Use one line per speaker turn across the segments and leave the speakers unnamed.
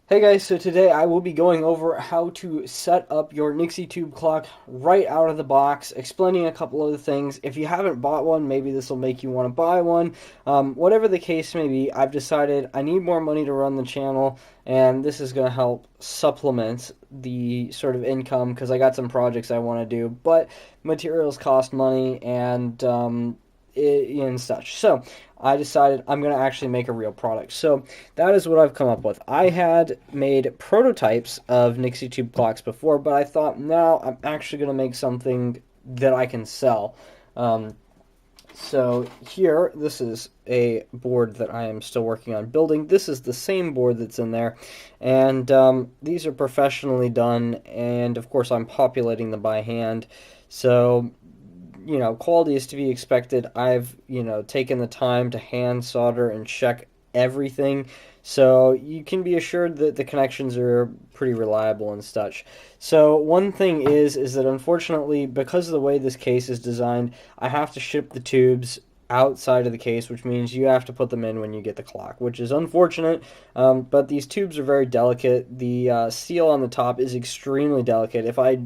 Hey guys, so today I will be going over how to set up your Nixie tube clock right out of the box, explaining a couple other things. If you haven't bought one, maybe this will make you want to buy one. Whatever the case may be, I've decided I need more money to run the channel, and this is going to help supplement the sort of income because I got some projects I want to do, but materials cost money and such. So I decided I'm going to actually make a real product. So that is what I've come up with. I had made prototypes of Nixie tube clocks before, but I thought, no, I'm actually going to make something that I can sell. So here, this is a board that I am still working on building. This is the same board that's in there, and these are professionally done, and of course I'm populating them by hand. So quality is to be expected. I've, taken the time to hand solder and check everything. So you can be assured that the connections are pretty reliable and such. So one thing is that unfortunately, because of the way this case is designed, I have to ship the tubes outside of the case, which means you have to put them in when you get the clock, which is unfortunate. But these tubes are very delicate. The seal on the top is extremely delicate. If I,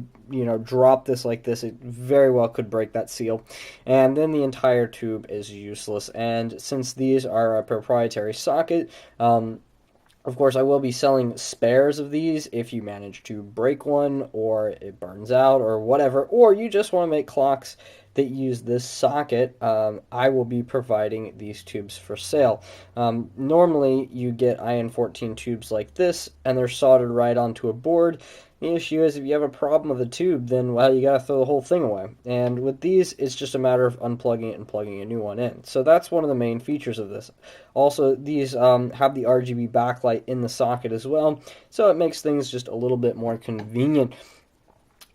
drop this like this, it very well could break that seal. And then the entire tube is useless. And since these are a proprietary socket, of course, I will be selling spares of these if you manage to break one, or it burns out, or whatever, or you just want to make clocks that use this socket. I will be providing these tubes for sale. Normally, you get IN14 tubes like this, and they're soldered right onto a board. The issue is if you have a problem with the tube, then, well, you gotta throw the whole thing away. And with these, it's just a matter of unplugging it and plugging a new one in. So that's one of the main features of this. Also, these have the RGB backlight in the socket as well, so it makes things just a little bit more convenient.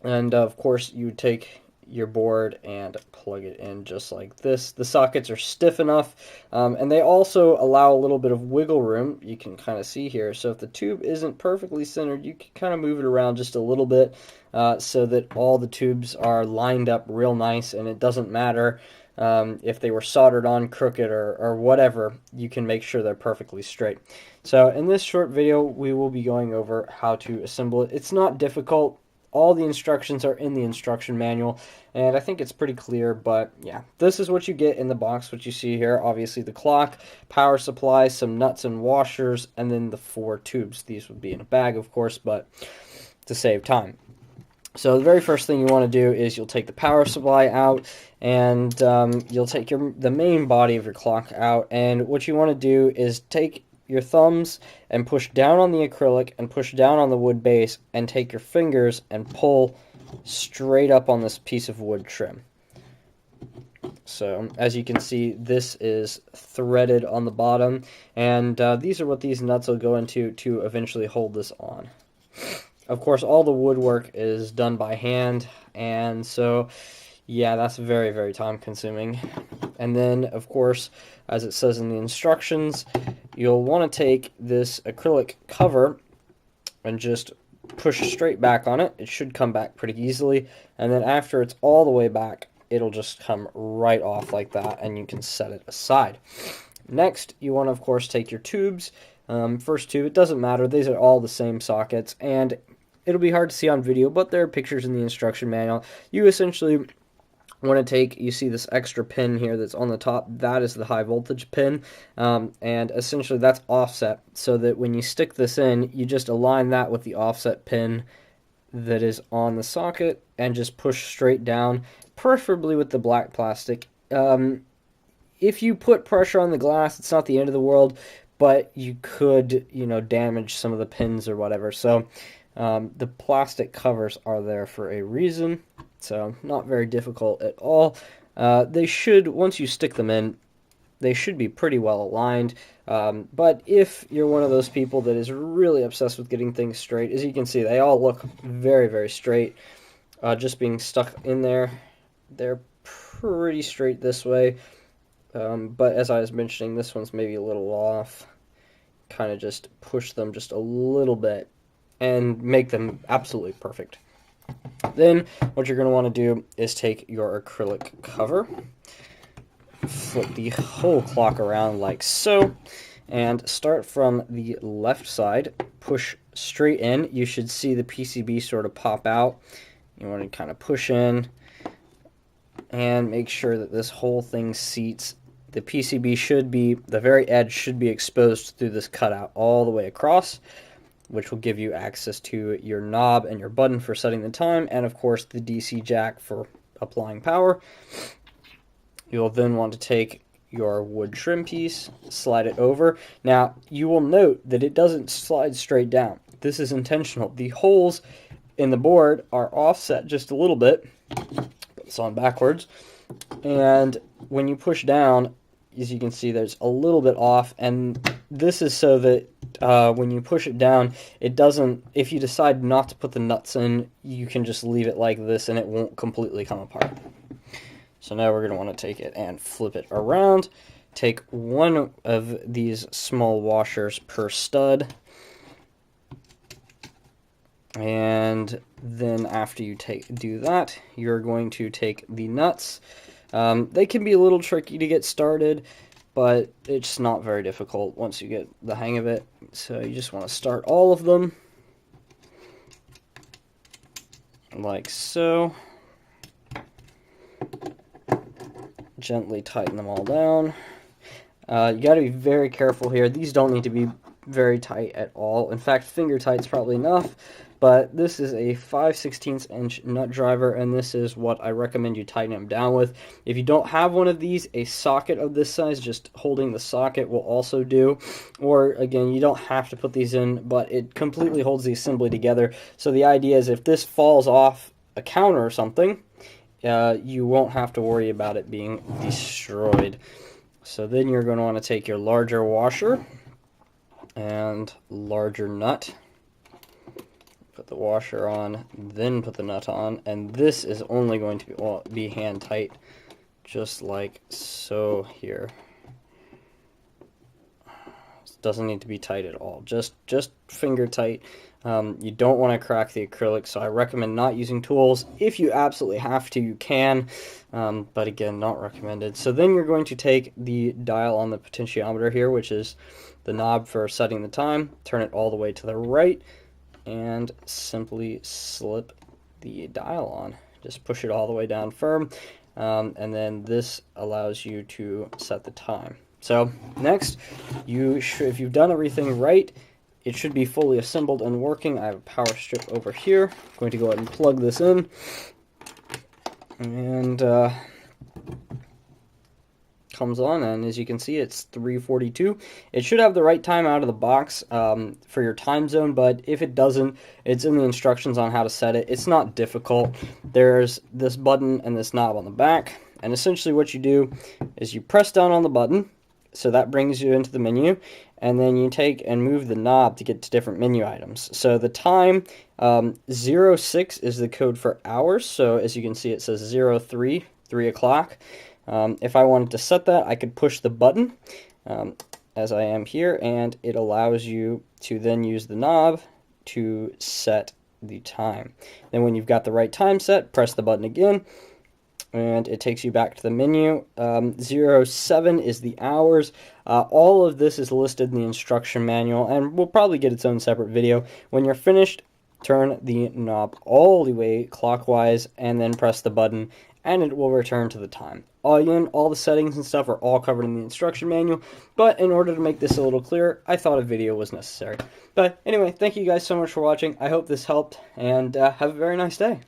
And of course, you take your board and plug it in just like this. The sockets are stiff enough, and they also allow a little bit of wiggle room. You can kind of see here. So if the tube isn't perfectly centered, you can kind of move it around just a little bit so that all the tubes are lined up real nice, and it doesn't matter if they were soldered on crooked or whatever. You can make sure they're perfectly straight. So in this short video, we will be going over how to assemble it. It's not difficult. All the instructions are in the instruction manual, and I think it's pretty clear, but yeah, this is what you get in the box, what you see here. Obviously the clock, power supply, some nuts and washers, and then the 4 tubes. These would be in a bag, of course, but to save time. So the very first thing you want to do is you'll take the power supply out, and you'll take the main body of your clock out, and what you want to do is take your thumbs and push down on the acrylic and push down on the wood base, and take your fingers and pull straight up on this piece of wood trim. So as you can see, this is threaded on the bottom, and these are what these nuts will go into to eventually hold this on. Of course, all the woodwork is done by hand, and so yeah, that's very, very time consuming. And then, of course, as it says in the instructions, you'll want to take this acrylic cover and just push straight back on it. It should come back pretty easily, and then after it's all the way back, it'll just come right off like that, and you can set it aside. Next, you want to, of course, take your tubes. First tube, it doesn't matter, these are all the same sockets, and it'll be hard to see on video, but there are pictures in the instruction manual. You essentially want to take, you see this extra pin here that's on the top, that is the high voltage pin, and essentially that's offset, so that when you stick this in, you just align that with the offset pin that is on the socket, and just push straight down, preferably with the black plastic. If you put pressure on the glass, it's not the end of the world, but you could, damage some of the pins or whatever. So the plastic covers are there for a reason, so not very difficult at all. They should, once you stick them in, they should be pretty well aligned. But if you're one of those people that is really obsessed with getting things straight, as you can see, they all look very, very straight. Just being stuck in there, they're pretty straight this way. But as I was mentioning, this one's maybe a little off. Kind of just push them just a little bit and make them absolutely perfect. Then what you're going to want to do is take your acrylic cover, flip the whole clock around like so, and start from the left side, push straight in, you should see the PCB sort of pop out. You want to kind of push in and make sure that this whole thing seats. The PCB should be, the very edge should be exposed through this cutout all the way across, which will give you access to your knob and your button for setting the time, and of course the DC jack for applying power. You'll then want to take your wood trim piece, slide it over. Now, you will note that it doesn't slide straight down. This is intentional. The holes in the board are offset just a little bit. Put this on backwards. And when you push down, as you can see, there's a little bit off, and this is so that when you push it down, it doesn't, if you decide not to put the nuts in, you can just leave it like this and it won't completely come apart. So now we're going to want to take it and flip it around. Take one of these small washers per stud, and then after you do that, you're going to take the nuts. They can be a little tricky to get started, but it's not very difficult once you get the hang of it. So you just want to start all of them, like so. Gently tighten them all down. You got to be very careful here. These don't need to be very tight at all. In fact, finger tight's probably enough. But this is a 5/16 inch nut driver, and this is what I recommend you tighten them down with. If you don't have one of these, a socket of this size, just holding the socket will also do. Or, again, you don't have to put these in, but it completely holds the assembly together. So the idea is if this falls off a counter or something, you won't have to worry about it being destroyed. So then you're going to want to take your larger washer and larger nut. Put the washer on, then put the nut on, and this is only going to be hand tight, just like so here. This doesn't need to be tight at all, just finger tight. You don't want to crack the acrylic, so I recommend not using tools. If you absolutely have to, you can, but again, not recommended. So then you're going to take the dial on the potentiometer here, which is the knob for setting the time, turn it all the way to the right, and simply slip the dial on. Just push it all the way down firm, and then this allows you to set the time. So next, if you've done everything right, it should be fully assembled and working. I have a power strip over here. I'm going to go ahead and plug this in, and comes on, and as you can see, it's 3:42. It should have the right time out of the box for your time zone, but if it doesn't, it's in the instructions on how to set it. It's not difficult. There's this button and this knob on the back, and essentially what you do is you press down on the button, so that brings you into the menu, and then you take and move the knob to get to different menu items. So the time, 06 is the code for hours, so as you can see, it says 03, 3 o'clock. If I wanted to set that, I could push the button, as I am here, and it allows you to then use the knob to set the time. Then when you've got the right time set, press the button again, and it takes you back to the menu. 07 is the hours. All of this is listed in the instruction manual, and we'll probably get its own separate video. When you're finished, turn the knob all the way clockwise, and then press the button, and it will return to the time. Again, all the settings and stuff are all covered in the instruction manual, but in order to make this a little clearer, I thought a video was necessary. But anyway, thank you guys so much for watching. I hope this helped, and have a very nice day.